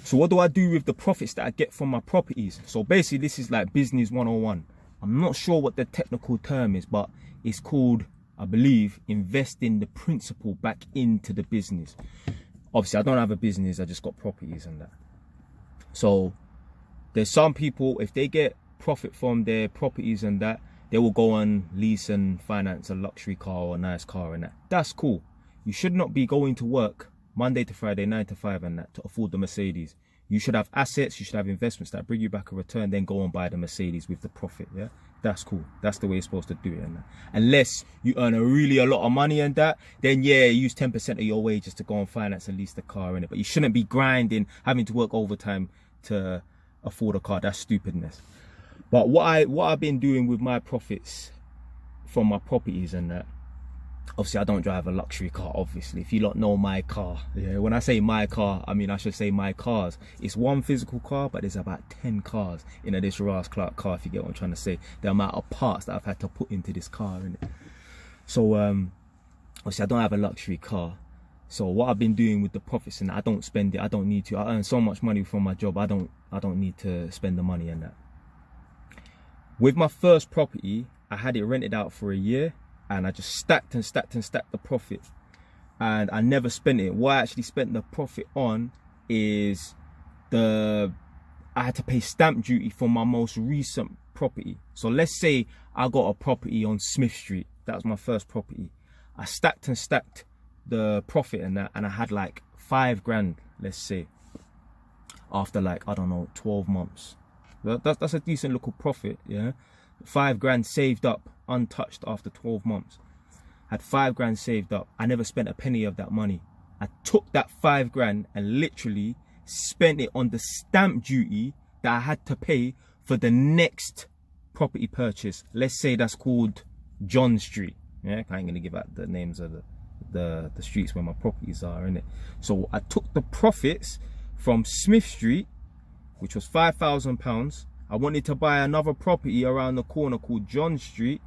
So what do I do with the profits that I get from my properties? So basically this is like business 101. I'm not sure what the technical term is, but it's called, I believe, investing the principal back into the business. Obviously I don't have a business, I just got properties and that. So there's some people, if they get profit from their properties and that, they will go and lease and finance a luxury car or a nice car and that. That's cool. You should not be going to work Monday to Friday, 9 to 5 and that to afford the Mercedes. You should have assets, you should have investments that bring you back a return, then go and buy the Mercedes with the profit, yeah? That's cool. That's the way you're supposed to do it. And that. Unless you earn a lot of money and that, then yeah, use 10% of your wages to go and finance and lease the car in it. But you shouldn't be grinding, having to work overtime to afford a car. That's stupidness. But what I've been doing with my profits from my properties and that, obviously I don't drive a luxury car, obviously. If you lot know my car, yeah, when I say my car, I mean I should say my cars. It's one physical car, but there's about 10 cars in this Ras Clark car, if you get what I'm trying to say. The amount of parts that I've had to put into this car, innit? So obviously I don't have a luxury car. So what I've been doing with the profits, and I don't spend it, I don't need to. I earn so much money from my job, I don't need to spend the money and that. With my first property, I had it rented out for a year, and I just stacked and stacked and stacked the profit, and I never spent it. What I actually spent the profit on is I had to pay stamp duty for my most recent property. So let's say I got a property on Smith Street. That was my first property. I stacked and stacked the profit and that, and I had like 5 grand, let's say, after like, I don't know, 12 months. That's a decent little profit, yeah. 5 grand saved up, untouched after 12 months. Had 5 grand saved up. I never spent a penny of that money. I took that 5 grand and literally spent it on the stamp duty that I had to pay for the next property purchase. Let's say that's called John Street. Yeah, I ain't gonna give out the names of the streets where my properties are, innit? So I took the profits from Smith Street, which was £5,000. I wanted to buy another property around the corner called John Street.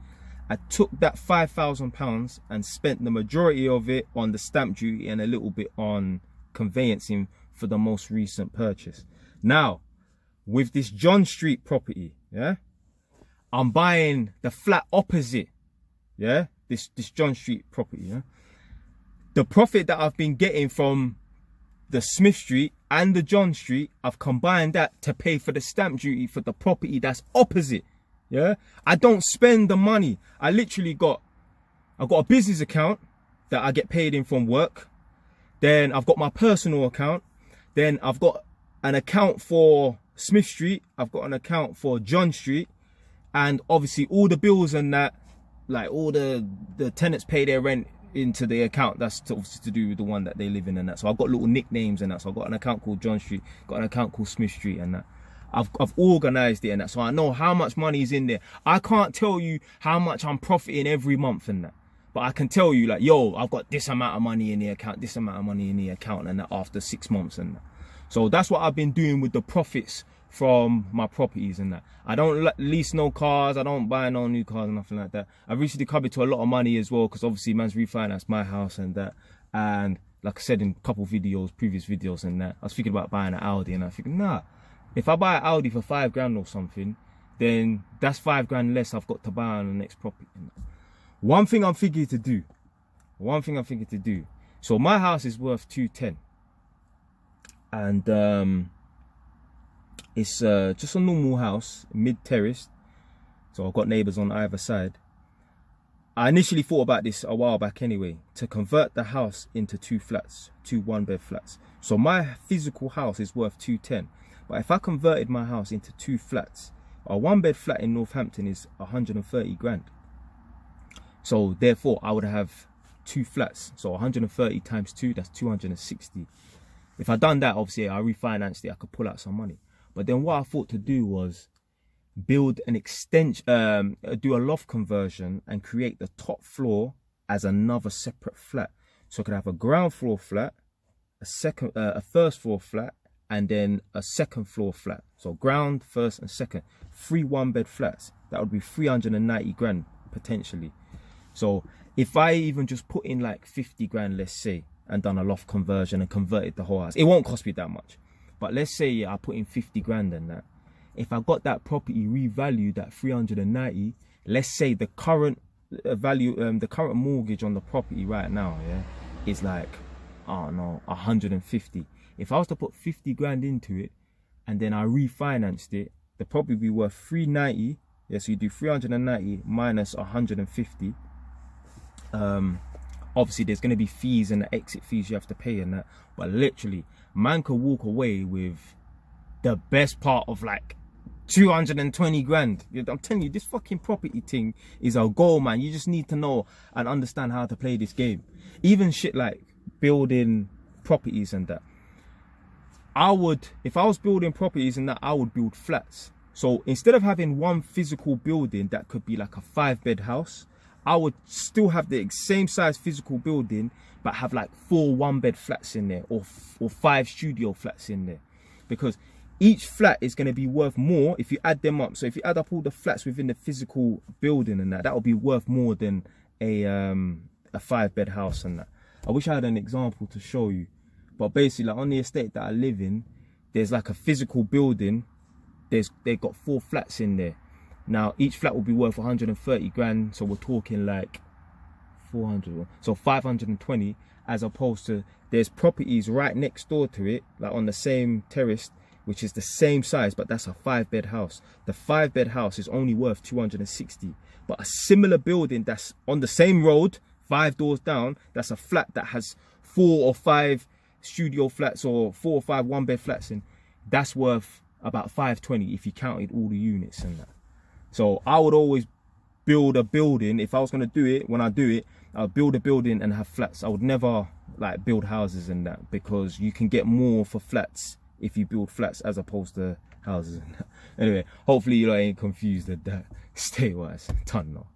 I took that £5,000 and spent the majority of it on the stamp duty and a little bit on conveyancing for the most recent purchase. Now, with this John Street property, yeah, I'm buying the flat opposite, yeah, this John Street property, yeah. The profit that I've been getting from the Smith Street and the John Street, I've combined that to pay for the stamp duty for the property that's opposite. Yeah, I don't spend the money. I got a business account that I get paid in from work. Then I've got my personal account. Then I've got an account for Smith Street. I've got an account for John Street, and obviously all the bills and that, like all the tenants pay their rent into the account that's obviously to do with the one that they live in and that. So I've got little nicknames and that. So I've got an account called John Street, got an account called Smith Street and that. I've organized it and that, so I know how much money is in there. I can't tell you how much I'm profiting every month and that, but I can tell you like, yo, I've got this amount of money in the account, this amount of money in the account and that after 6 months and that. So that's what I've been doing with the profits from my properties and that. I don't lease no cars, I don't buy no new cars or nothing like that. I've recently come into a lot of money as well, because obviously man's refinanced my house and that. And like I said in a couple videos, previous videos and that, I was thinking about buying an Audi, and I think, nah, if I buy an Audi for 5 grand or something, then that's 5 grand less I've got to buy on the next property. One thing I'm thinking to do, so my house is worth 210, and it's just a normal house, mid-terrace, so I've got neighbours on either side. I initially thought about this a while back anyway, to convert the house into 2 flats, 2 one-bed flats. So my physical house is worth 210, but if I converted my house into 2 flats, a 1-bed flat in Northampton is 130 grand. So therefore I would have 2 flats, so 130 times 2, that's 260. If I done that, obviously I refinanced it, I could pull out some money. But then what I thought to do was build an extension, do a loft conversion and create the top floor as another separate flat. So I could have a ground floor flat, a first floor flat, and then a second floor flat. So ground, first and second, 3 one-bed flats. That would be 390 grand potentially. So if I even just put in like 50 grand, let's say, and done a loft conversion and converted the whole house, it won't cost me that much. But let's say, yeah, I put in 50 grand and that. If I got that property revalued at 390, let's say the current value, the current mortgage on the property right now, yeah, is like, I don't know, 150. If I was to put 50 grand into it and then I refinanced it, the property would be worth 390. Yeah, so you do 390 minus 150. Obviously there's going to be fees and the exit fees you have to pay and that, but literally man could walk away with the best part of like 220 grand. I'm telling you, this fucking property thing is a goal, man. You just need to know and understand how to play this game. Even shit like building properties and that, if I was building properties and that, I would build flats. So instead of having one physical building that could be like a 5-bed house, I would still have the same size physical building, but have like 4 1-bed flats in there, or 5 studio flats in there. Because each flat is going to be worth more if you add them up. So if you add up all the flats within the physical building and that will be worth more than a 5-bed house and that. I wish I had an example to show you. But basically, like on the estate that I live in, there's like a physical building. They've got 4 flats in there. Now, each flat will be worth 130 grand. So we're talking like 400. So 520, as opposed to there's properties right next door to it, like on the same terrace, which is the same size, but that's a 5-bed house. The 5-bed house is only worth 260. But a similar building that's on the same road, 5 doors down, that's a flat that has 4 or 5 studio flats or 4 or 5 1-bed flats in, that's worth about 520 if you counted all the units and that. So I would always build a building. If I was going to do it, when I do it, I'll build a building and have flats. I would never like build houses and that, because you can get more for flats if you build flats as opposed to houses and that. Anyway, hopefully you ain't confused at that. Stay wise. Ton no.